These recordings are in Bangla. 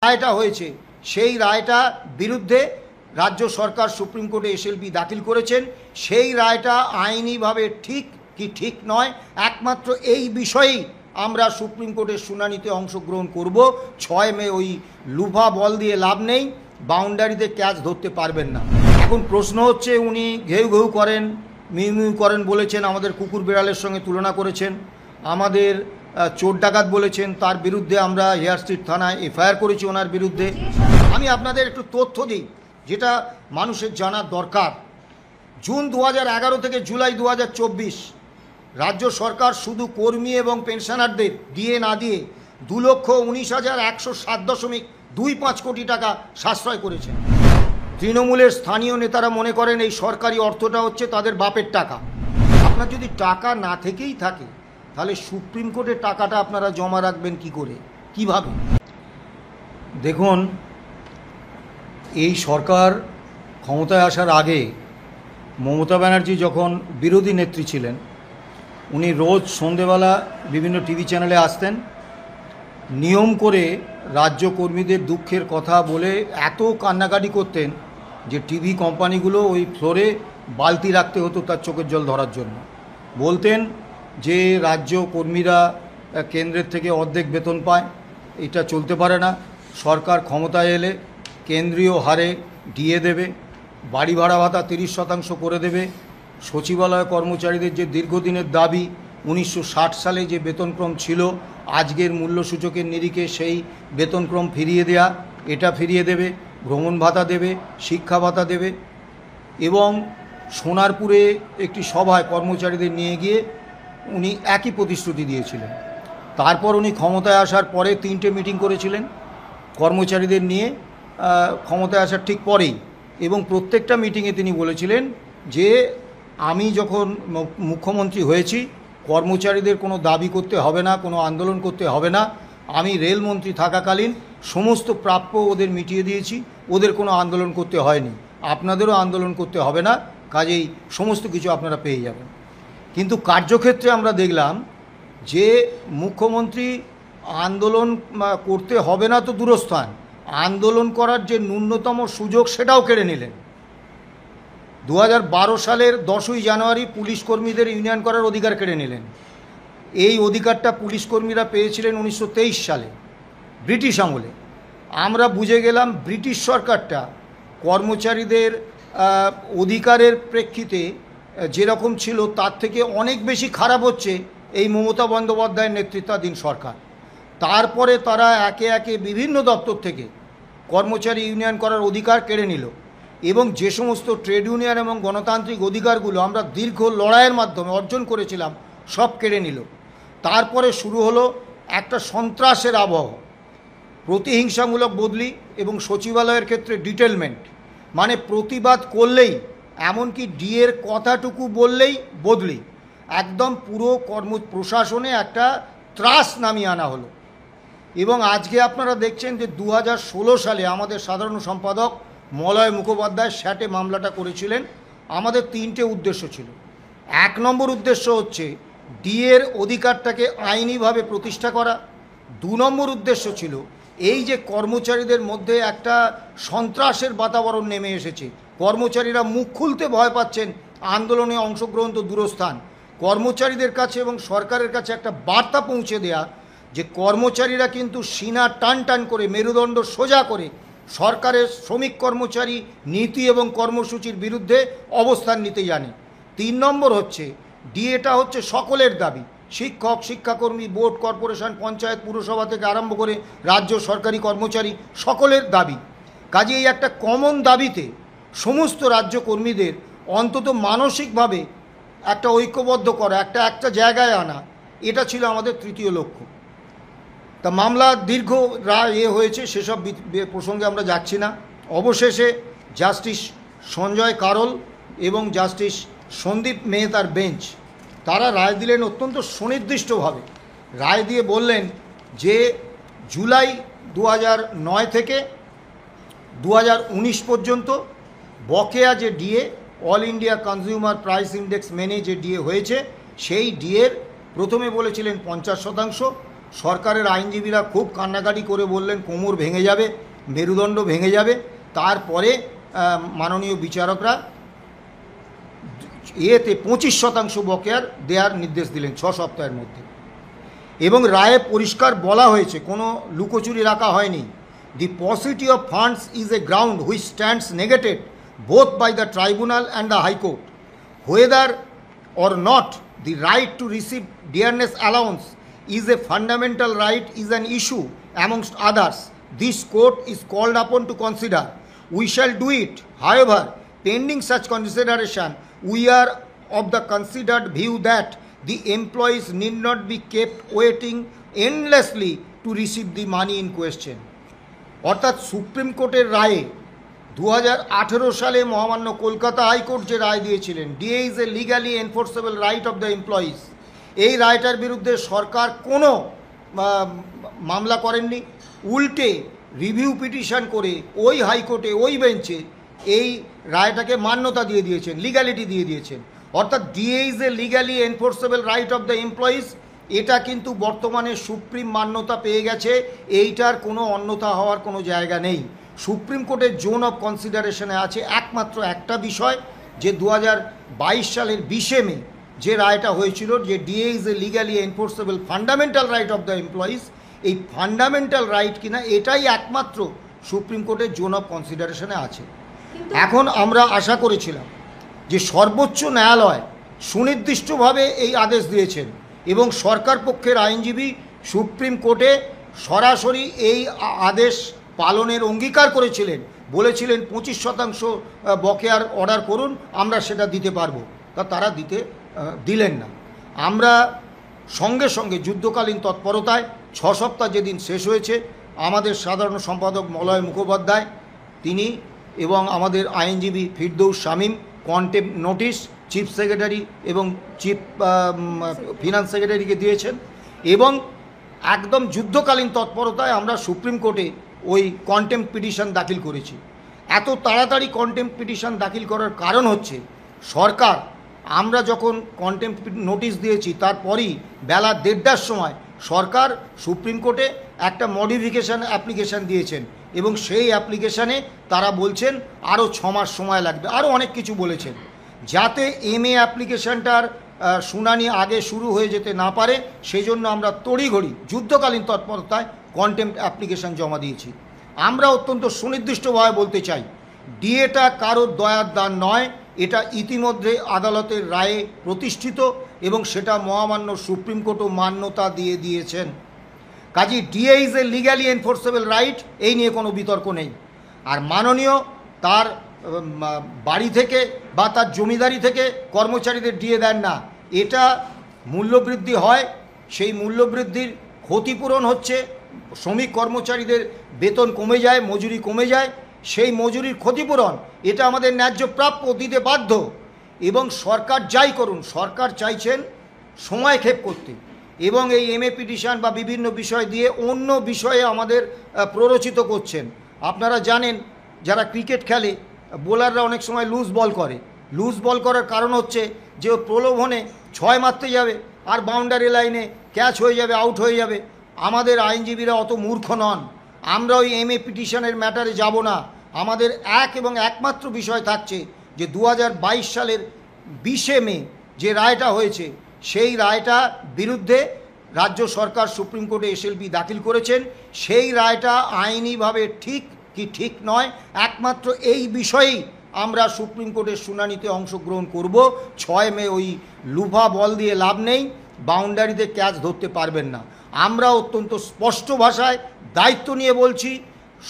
রায়টা হয়েছে সেই রায়টা বিরুদ্ধে রাজ্য সরকার সুপ্রিম কোর্টে এসএলপি দাখিল করেছেন। সেই রায়টা আইনিভাবে ঠিক কি ঠিক নয়, একমাত্র এই বিষয়েই আমরা সুপ্রিম কোর্টের শুনানিতে অংশগ্রহণ করব। 6 মে ওই লুফা বল দিয়ে লাভ নেই, বাউন্ডারিতে ক্যাচ ধরতে পারবেন না। এখন প্রশ্ন হচ্ছে, উনি ঘেউ ঘেউ করেন, মিউ মিউ করেন বলেছেন, আমাদের কুকুর বিড়ালের সঙ্গে তুলনা করেছেন, আমাদের চোর ডাকাত বলেছেন, তার বিরুদ্ধে আমরা হেয়ার স্ট্রিট থানায় এফআইআর করেছি ওনার বিরুদ্ধে। আমি আপনাদের একটু তথ্য দিই যেটা মানুষের জানার দরকার। জুন 2011 থেকে জুলাই 2024 রাজ্য সরকার শুধু কর্মী এবং পেনশনারদের দিয়ে না দিয়ে 2,19,107.25 কোটি টাকা সাশ্রয় করেছেন। তৃণমূলের স্থানীয় নেতারা মনে করেন এই সরকারি অর্থটা হচ্ছে তাদের বাপের টাকা। আপনার যদি টাকা না থেকেই থাকে তাহলে সুপ্রিম কোর্টে টাকাটা আপনারা জমা রাখবেন কি করে, কিভাবে? দেখুন, এই সরকার ক্ষমতায় আসার আগে মমতা ব্যানার্জি যখন বিরোধী নেত্রী ছিলেন, উনি রোজ সন্ধেবেলা বিভিন্ন টিভি চ্যানেলে আসতেন, নিয়ম করে রাজ্য কর্মীদের দুঃখের কথা বলে এত কান্নাকাটি করতেন যে টিভি কোম্পানিগুলো ওই ফ্লোরে বালতি রাখতে হতো তার চোখের জল ধরার জন্য। বলতেন যে রাজ্য কর্মীরা কেন্দ্রের থেকে অর্ধেক বেতন পায়, এটা চলতে পারে না, সরকার ক্ষমতায় এলে কেন্দ্রীয় হারে ডিএ দেবে, বাড়ি ভাড়া ভাতা 30% করে দেবে, সচিবালয় কর্মচারীদের যে দীর্ঘদিনের দাবি 1960 সালে যে বেতনক্রম ছিল আজকের মূল্যসূচকের নিরিখে সেই বেতনক্রম ফিরিয়ে দেয়া, এটা ফিরিয়ে দেবে, ভ্রমণ ভাতা দেবে, শিক্ষা ভাতা দেবে। এবং সোনারপুরে একটি সভায় কর্মচারীদের নিয়ে গিয়ে উনি একই প্রতিশ্রুতি দিয়েছিলেন। তারপর উনি ক্ষমতায় আসার পরে 3টে মিটিং করেছিলেন কর্মচারীদের নিয়ে ক্ষমতায় আসার ঠিক পরেই, এবং প্রত্যেকটা মিটিংয়ে তিনি বলেছিলেন যে আমি যখন মুখ্যমন্ত্রী হয়েছি কর্মচারীদের কোনো দাবি করতে হবে না, কোনো আন্দোলন করতে হবে না, আমি রেলমন্ত্রী থাকাকালীন সমস্ত প্রাপ্য ওদের মিটিয়ে দিয়েছি, ওদের কোনো আন্দোলন করতে হয়নি, আপনাদেরও আন্দোলন করতে হবে না, কাজেই সমস্ত কিছু আপনারা পেয়ে যাবেন। কিন্তু কার্যক্ষেত্রে আমরা দেখলাম যে মুখ্যমন্ত্রী আন্দোলন করতে হবে না তো দূরস্থান, আন্দোলন করার যে ন্যূনতম সুযোগ সেটাও কেড়ে নিলেন। 2012 সালের 10ই জানুয়ারি পুলিশ কর্মীদের ইউনিয়ন করার অধিকার কেড়ে নিলেন। এই অধিকারটা পুলিশ কর্মীরা পেয়েছিলেন 1923 সালে ব্রিটিশ আমলে। আমরা বুঝে গেলাম ব্রিটিশ সরকারটা কর্মচারীদের অধিকারের প্রেক্ষিতে যেরকম ছিল তার থেকে অনেক বেশি খারাপ হচ্ছে এই মমতা বন্দ্যোপাধ্যায়ের নেতৃত্বাধীন সরকার। তারপরে তারা একে একে বিভিন্ন দপ্তর থেকে কর্মচারী ইউনিয়ন করার অধিকার কেড়ে নিল, এবং যে সমস্ত ট্রেড ইউনিয়ন এবং গণতান্ত্রিক অধিকারগুলো আমরা দীর্ঘ লড়াইয়ের মাধ্যমে অর্জন করেছিলাম সব কেড়ে নিল। তারপরে শুরু হলো একটা সন্ত্রাসের আবহ, প্রতিহিংসামূলক বদলি এবং সচিবালয়ের ক্ষেত্রে ডিটেলমেন্ট, মানে প্রতিবাদ করলেই, এমনকি ডিএর কথাটুকু বললেই বদলি, একদম পুরো প্রশাসনে একটা ত্রাস নামিয়ে আনা হলো। এবং আজকে আপনারা দেখছেন যে 2016 সালে আমাদের সাধারণ সম্পাদক মলয় মুখোপাধ্যায় স্যাটে মামলাটা করেছিলেন। আমাদের 3টে উদ্দেশ্য ছিল। 1 নম্বর উদ্দেশ্য হচ্ছে ডিএর অধিকারটাকে আইনিভাবে প্রতিষ্ঠা করা। 2 নম্বর উদ্দেশ্য ছিল এই যে কর্মচারীদের মধ্যে একটা সন্ত্রাসের বাতাবরণ নেমে এসেছে, কর্মচারীরা মুখ খুলতে ভয় পাচ্ছেন, আন্দোলনে অংশগ্রহণ তো দূরস্থান, কর্মচারীদের কাছে এবং সরকারের কাছে একটা বার্তা পৌঁছে দেয়া যে কর্মচারীরা কিন্তু সিনা টান টান করে মেরুদণ্ড সোজা করে সরকারের শ্রমিক কর্মচারী নীতি এবং কর্মসূচির বিরুদ্ধে অবস্থান নিতে জানে। 3 নম্বর হচ্ছে ডিএটা হচ্ছে সকলের দাবি, শিক্ষক, শিক্ষাকর্মী, বোর্ড, কর্পোরেশন, পঞ্চায়েত, পুরসভা থেকে আরম্ভ করে রাজ্য সরকারি কর্মচারী সকলের দাবি। কাজে এই একটা কমন দাবিতে সমস্ত রাজ্য কর্মীদের অন্তত মানসিকভাবে একটা ঐক্যবদ্ধ করা, একটা জায়গায় আনা, এটা ছিল আমাদের 3য় লক্ষ্য। তা মামলা দীর্ঘ হয়েছে, সেসব প্রসঙ্গে আমরা যাচ্ছি না। অবশেষে জাস্টিস সঞ্জয় কারোল এবং জাস্টিস সন্দীপ মেহতার বেঞ্চ তারা রায় দিলেন অত্যন্ত সুনির্দিষ্টভাবে। রায় দিয়ে বললেন যে জুলাই 2009 থেকে 2019 পর্যন্ত বকেয়া যে DA, all India consumer price index মেনে যে ডিএ হয়েছে, সেই ডিএর প্রথমে বলেছিলেন 50%, সরকারের আইনজীবীরা খুব কান্নাকাটি করে বললেন কোমর ভেঙে যাবে, মেরুদণ্ড ভেঙে যাবে। তারপরে মাননীয় বিচারকরা এতে 25% বকেয়ার দেওয়ার নির্দেশ দিলেন 6 সপ্তাহের মধ্যে। এবং রায়ে পরিষ্কার বলা হয়েছে, কোনো লুকোচুরি রাখা হয়নি। The paucity of funds is a ground which stands negated both by the tribunal and the high court whether or not the right to receive dearness allowance is a fundamental right is an issue amongst others this court is called upon to consider. We shall do it. However, pending such consideration, we are of the considered view that the employees need not be kept waiting endlessly to receive the money in question. অর্থাৎ সুপ্রিম কোর্টের রায়ে 2018 সালে মহামান্য কলকাতা হাইকোর্ট যে রায় দিয়েছিলেন, DA is a legally enforceable right of the employees, এই রায়টার বিরুদ্ধে সরকার কোনো মামলা করেননি। উল্টে রিভিউ পিটিশন করে ওই হাইকোর্টে ওই বেঞ্চে এই রায়টাকে মান্যতা দিয়ে দিয়েছেন, লিগ্যালিটি দিয়ে দিয়েছেন। অর্থাৎ DA is a legally enforceable right of the employees, এটা কিন্তু বর্তমানে সুপ্রিম মান্যতা পেয়ে গেছে। এইটার কোনো অন্যথা হওয়ার কোনো জায়গা নেই। সুপ্রিম কোর্টের জোন অফ কনসিডারেশনে আছে একমাত্র একটা বিষয়, যে 2022 সালের 20 মে যে রায়টা হয়েছিল, যে DA is a legally enforceable fundamental right of the employees, এই ফান্ডামেন্টাল রাইট কিনা এটাই একমাত্র সুপ্রিম কোর্টের জোন অফ কনসিডারেশনে আছে। এখন আমরা আশা করেছিলাম যে সর্বোচ্চ ন্যায়ালয় সুনির্দিষ্টভাবে এই আদেশ দিয়েছেন এবং সরকার পক্ষের আইনজীবী সুপ্রিম কোর্টে সরাসরি এই আদেশ পালনের অঙ্গীকার করেছিলেন, বলেছিলেন 25% বকেয়ার অর্ডার করুন, আমরা সেটা দিতে পারবো। তারা দিলেন না। আমরা সঙ্গে সঙ্গে যুদ্ধকালীন তৎপরতায় 6 সপ্তাহ যেদিন শেষ হয়েছে, আমাদের সাধারণ সম্পাদক মলয় মুখোপাধ্যায় তিনি এবং আমাদের আইনজীবী Firdous Shamim contempt notice chief secretary এবং চিফ ফিনান্স সেক্রেটারিকে দিয়েছেন এবং একদম যুদ্ধকালীন তৎপরতায় আমরা সুপ্রিম কোর্টে ওই কন্টেম্প পিটিশন দাখিল করেছি। এত তাড়াতাড়ি কন্টেম্প পিটিশন দাখিল করার কারণ হচ্ছে, সরকার আমরা যখন কন্টেম্প নোটিশ দিয়েছি তারপরই বেলা 1:30টার সময় সরকার সুপ্রিম কোর্টে একটা মডিফিকেশান অ্যাপ্লিকেশান দিয়েছেন এবং সেই অ্যাপ্লিকেশানে তারা বলছেন আরও 6 মাস সময় লাগবে, আরও অনেক কিছু বলেছেন, যাতে এমএ অ্যাপ্লিকেশানটার শুনানি আগে শুরু হয়ে যেতে না পারে সেই জন্য আমরা তড়িঘড়ি যুদ্ধকালীন তৎপরতায় কন্টেম্প অ্যাপ্লিকেশান জমা দিয়েছি। আমরা অত্যন্ত সুনির্দিষ্টভাবে বলতে চাই, ডিএটা কারোর দয়ার দান নয়, এটা ইতিমধ্যে আদালতের রায়ে প্রতিষ্ঠিত এবং সেটা মহামান্য সুপ্রিম কোর্টও মান্যতা দিয়ে দিয়েছেন। কাজেই DA is a legally enforceable right, এই নিয়ে কোনো বিতর্ক নেই। আর মাননীয় তার বাড়ি থেকে বা তার জমিদারি থেকে কর্মচারীদের ডিএ দেন না, এটা মূল্যবৃদ্ধি হয়, সেই মূল্যবৃদ্ধির ক্ষতিপূরণ হচ্ছে, শ্রমিক কর্মচারীদের বেতন কমে যায়, মজুরি কমে যায়, সেই মজুরির ক্ষতিপূরণ এটা আমাদের ন্যায্য প্রাপ্য, দিতে বাধ্য। এবং সরকার যাই করুন, সরকার চাইছেন সময়ক্ষেপ করতে এবং এই এমএ পিটিশন বা বিভিন্ন বিষয় দিয়ে অন্য বিষয়ে আমাদের প্ররোচিত করছেন। আপনারা জানেন, যারা ক্রিকেট খেলে বোলাররা অনেক সময় লুজ বল করে, লুজ বল করার কারণ হচ্ছে যে প্রলোভনে 6 মারতে যাবে আর বাউন্ডারি লাইনে ক্যাচ হয়ে যাবে, আউট হয়ে যাবে। আমাদের আইনজীবীরা অত মূর্খ নন, আমরা ওই এমএ পিটিশনের ম্যাটারে যাব না। আমাদের এক এবং একমাত্র বিষয় থাকছে যে 2022 সালের 20 মে যে রায়টা হয়েছে, সেই রায়টা বিরুদ্ধে রাজ্য সরকার সুপ্রিম কোর্টে এসএলপি দাখিল করেছেন। সেই রায়টা আইনিভাবে ঠিক কি ঠিক নয়, একমাত্র এই বিষয়েই আমরা সুপ্রিম কোর্টের শুনানিতে অংশগ্রহণ করব। 6 মে ওই লুফা বল দিয়ে লাভ নেই, বাউন্ডারিতে ক্যাচ ধরতে পারবেন না। আমরা অত্যন্ত স্পষ্ট ভাষায় দায়িত্ব নিয়ে বলছি,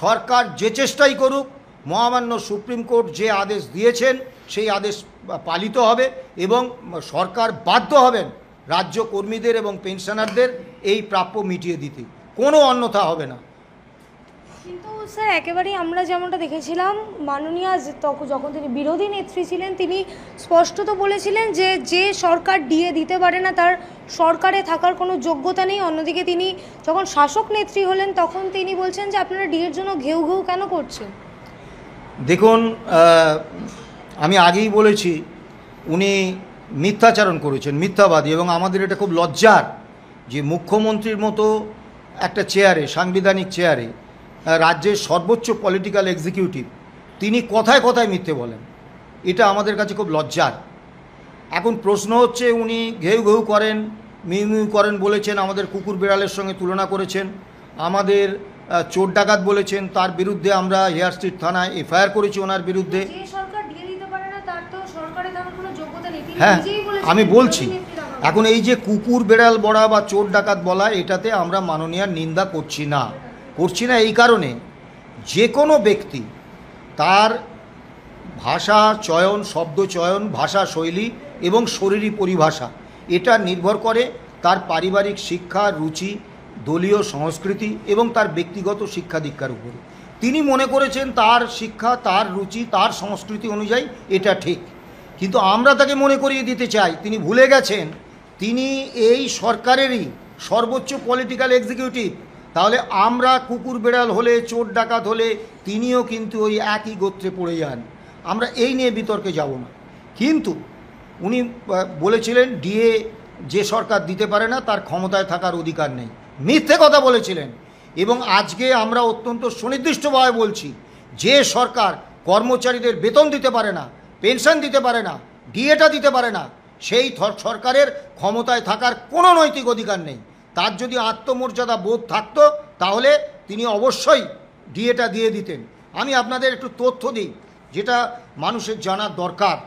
সরকার যে চেষ্টাই করুক, মহামান্য সুপ্রিম কোর্ট যে আদেশ দিয়েছেন সেই আদেশ পালিত হবে এবং সরকার বাধ্য হবেন রাজ্য কর্মীদের এবং পেনশনারদের এই প্রাপ্য মিটিয়ে দিতে, কোনো অন্যথা হবে না। কিন্তু স্যার একেবারেই আমরা যেমনটা দেখেছিলাম, মাননীয়া যখন তিনি বিরোধী নেত্রী ছিলেন তিনি স্পষ্টত বলেছিলেন যে যে সরকার ডিএ দিতে পারে না তার সরকারে থাকার কোনো যোগ্যতা নেই। অন্যদিকে তিনি যখন শাসক নেত্রী হলেন তখন তিনি বলছেন যে আপনারা ডিএর জন্য ঘেউ ঘেউ কেন করছেন। দেখুন, আমি আগেই বলেছি উনি মিথ্যাচারণ করেছেন, মিথ্যাবাদী, এবং আমাদের এটা খুব লজ্জার যে মুখ্যমন্ত্রীর মতো একটা চেয়ারে, সাংবিধানিক চেয়ারে, রাজ্যের সর্বোচ্চ পলিটিক্যাল এক্সিকিউটিভ, তিনি কথায় কথায় মিথ্যে বলেন। এটা আমাদের কাছে খুব লজ্জার। এখন প্রশ্ন হচ্ছে, উনি ঘেউ ঘেউ করেন, মিউ মিউ করেন বলেছেন, আমাদের কুকুর বিড়ালের সঙ্গে তুলনা করেছেন, আমাদের চোর ডাকাত বলেছেন, তার বিরুদ্ধে আমরা হেয়ার স্ট্রিট থানায় এফআইআর করেছি ওনার বিরুদ্ধে। হ্যাঁ, আমি বলছি, এখন এই যে কুকুর বেড়াল বলা বা চোর ডাকাত বলা, এটাতে আমরা মাননীয়ার নিন্দা করছি না এই কারণে, যে কোনো ব্যক্তি তার ভাষা চয়ন, শব্দ চয়ন, ভাষা শৈলী এবং শরীরী পরিভাষা, এটা নির্ভর করে তার পারিবারিক শিক্ষা, রুচি, দলীয় সংস্কৃতি এবং তার ব্যক্তিগত শিক্ষা দীক্ষার উপরে। তিনি মনে করেছেন তার শিক্ষা, তার রুচি, তার সংস্কৃতি অনুযায়ী এটা ঠিক, কিন্তু আমরা তাকে মনে করিয়ে দিতে চাই তিনি ভুলে গেছেন তিনি এই সরকারেরই সর্বোচ্চ পলিটিক্যাল এক্সিকিউটিভ। তাহলে আমরা কুকুর বেড়াল হলে, চোর ডাকাত হলে তিনিও কিন্তু ওই একই গোত্রে পড়ে যান। আমরা এই নিয়ে বিতর্কে যাব না, কিন্তু উনি বলেছিলেন ডিএ যে সরকার দিতে পারে না তার ক্ষমতায় থাকার অধিকার নেই, মিথ্যে কথা বলেছিলেন। এবং আজকে আমরা অত্যন্ত সুনির্দিষ্টভাবে বলছি, যে সরকার কর্মচারীদের বেতন দিতে পারে না, পেনশন দিতে পারে না, ডিএটা দিতে পারে না, সেই সরকারের ক্ষমতায় থাকার কোনো নৈতিক অধিকার নেই। তার যদি আত্মমর্যাদা বোধ থাকতো তাহলে তিনি অবশ্যই ডিএটা দিয়ে দিতেন। আমি আপনাদের একটু তথ্য দিই যেটা মানুষের জানার দরকার।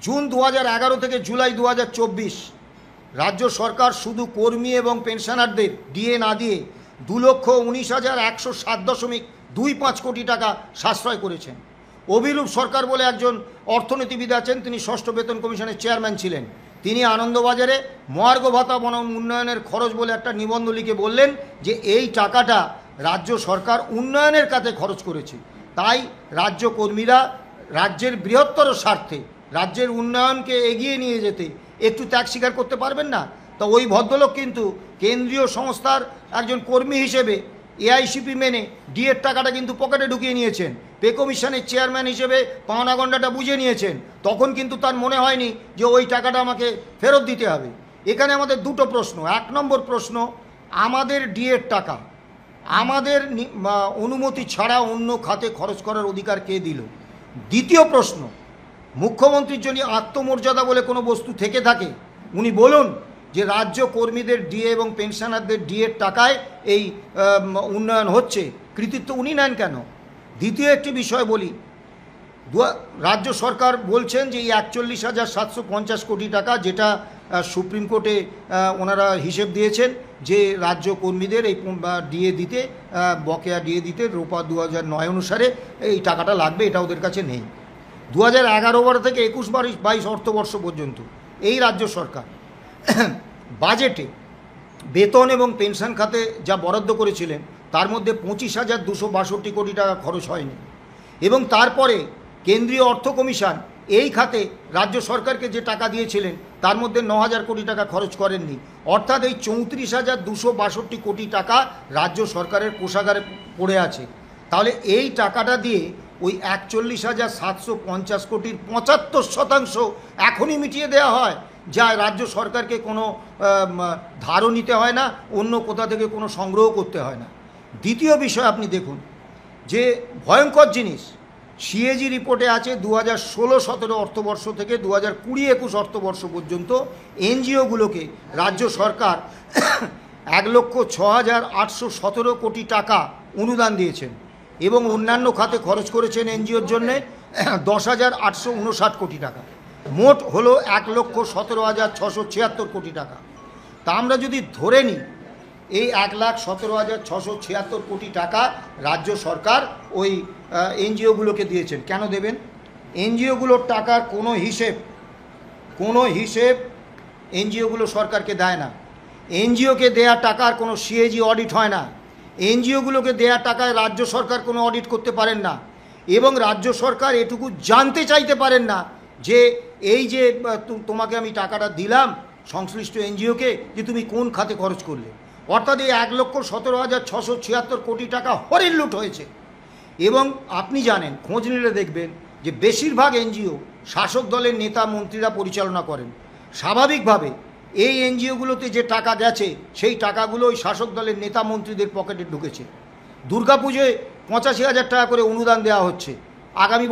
জুন 2011 থেকে জুলাই 2024 রাজ্য সরকার শুধু কর্মী এবং পেনশনারদের ডিএ না দিয়ে 2,19,107.25 কোটি টাকা সাশ্রয় করেছেন। অভিরূপ সরকার বলে একজন অর্থনীতিবিদ আছেন, তিনি ষষ্ঠ বেতন কমিশনের চেয়ারম্যান ছিলেন। তিনি আনন্দবাজারে মহার্ঘ ভাতা বনাম উন্নয়নের খরচ বলে একটা নিবন্ধ লিখে বললেন যে এই টাকাটা রাজ্য সরকার উন্নয়নের কাজে খরচ করেছে। তাই রাজ্য কর্মীরা রাজ্যের বৃহত্তর স্বার্থে রাজ্যের উন্নয়নকে এগিয়ে নিয়ে যেতে একটু ত্যাগ স্বীকার করতে পারবেন না? তো ওই ভদ্রলোক কিন্তু কেন্দ্রীয় সংস্থার একজন কর্মী হিসেবে এআইসিপি মেনে ডিএর টাকাটা কিন্তু পকেটে ঢুকিয়ে নিয়েছেন। পে কমিশনের চেয়ারম্যান হিসেবে পাওনা গণ্ডাটা বুঝে নিয়েছেন। তখন কিন্তু তার মনে হয়নি যে ওই টাকাটা আমাকে ফেরত দিতে হবে। এখানে আমাদের দুটো প্রশ্ন। 1 নম্বর প্রশ্ন, আমাদের ডিএর টাকা আমাদের অনুমতি ছাড়া অন্য খাতে খরচ করার অধিকার কে দিল? দ্বিতীয় প্রশ্ন, মুখ্যমন্ত্রীর জন্য আত্মমর্যাদা বলে কোনো বস্তু থেকে থাকে উনি বলুন যে রাজ্য কর্মীদের ডিএ এবং পেনশনারদের ডিএর টাকায় এই উন্নয়ন হচ্ছে, কৃতিত্ব উনি নেন কেন? দ্বিতীয় একটি বিষয় বলি, রাজ্য সরকার বলছেন যে এই 41,750 কোটি টাকা, যেটা সুপ্রিম কোর্টে ওনারা হিসেব দিয়েছেন যে রাজ্য কর্মীদের এই ডিএ দিতে, বকেয়া ডিএ দিতে রোপা 2009 অনুসারে এই টাকাটা লাগবে, এটা ওদের কাছে নেই। 2011 থেকে 21-22 অর্থবর্ষ পর্যন্ত এই রাজ্য সরকার বাজেটে বেতন এবং পেনশন খাতে যা বরাদ্দ করেছিলেন তার মধ্যে 25,262 কোটি টাকা খরচ হয়নি। এবং তারপরে কেন্দ্রীয় অর্থ কমিশন এই খাতে রাজ্য সরকারকে যে টাকা দিয়েছিলেন তার মধ্যে 9,000 কোটি টাকা খরচ করেননি। অর্থাৎ এই 34,262 কোটি টাকা রাজ্য সরকারের কোষাগারে পড়ে আছে। তাহলে এই টাকাটা দিয়ে ওই 41,750 কোটির 75% এখনই মিটিয়ে দেওয়া হয়, যা রাজ্য সরকারকে কোনো ধারও নিতে হয় না, অন্য কোথা থেকে কোনো সংগ্রহ করতে হয় না। দ্বিতীয় বিষয় আপনি দেখুন যে ভয়ঙ্কর জিনিস, সিএজি রিপোর্টে আছে 2016-17 অর্থবর্ষ থেকে 2020-21 অর্থবর্ষ পর্যন্ত এনজিওগুলোকে রাজ্য সরকার 1,06,817 কোটি টাকা অনুদান দিয়েছেন এবং অন্যান্য খাতে খরচ করেছেন এনজিওর জন্যে 10,859 কোটি টাকা। মোট হলো 1,17,676 কোটি টাকা। তা আমরা যদি ধরে নিই এই 1,17,676 কোটি টাকা রাজ্য সরকার ওই এনজিওগুলোকে দিয়েছেন, কেন দেবেন? এনজিওগুলোর টাকার কোনো হিসেব এনজিওগুলো সরকারকে দেয় না। এনজিওকে দেয়া টাকার কোনো সিএজি অডিট হয় না। এনজিওগুলোকে দেয়া টাকায় রাজ্য সরকার কোনো অডিট করতে পারেন না এবং রাজ্য সরকার এটুকু জানতে চাইতে পারেন না যে এই যে তোমাকে আমি টাকাটা দিলাম সংশ্লিষ্ট এনজিওকে, যে তুমি কোন খাতে খরচ করলে। অর্থাৎ এই 1,17,676 কোটি টাকা হরিণ লুট হয়েছে। এবং আপনি জানেন, খোঁজ নিলে দেখবেন যে বেশিরভাগ এনজিও শাসক দলের নেতা মন্ত্রীরা পরিচালনা করেন। স্বাভাবিকভাবে এই এনজিওগুলোতে যে টাকা গেছে সেই টাকাগুলো ওই শাসক দলের নেতা মন্ত্রীদের পকেটে ঢুকেছে। দুর্গাপুজোয় 85,000 টাকা করে অনুদান দেওয়া হচ্ছে, আগামী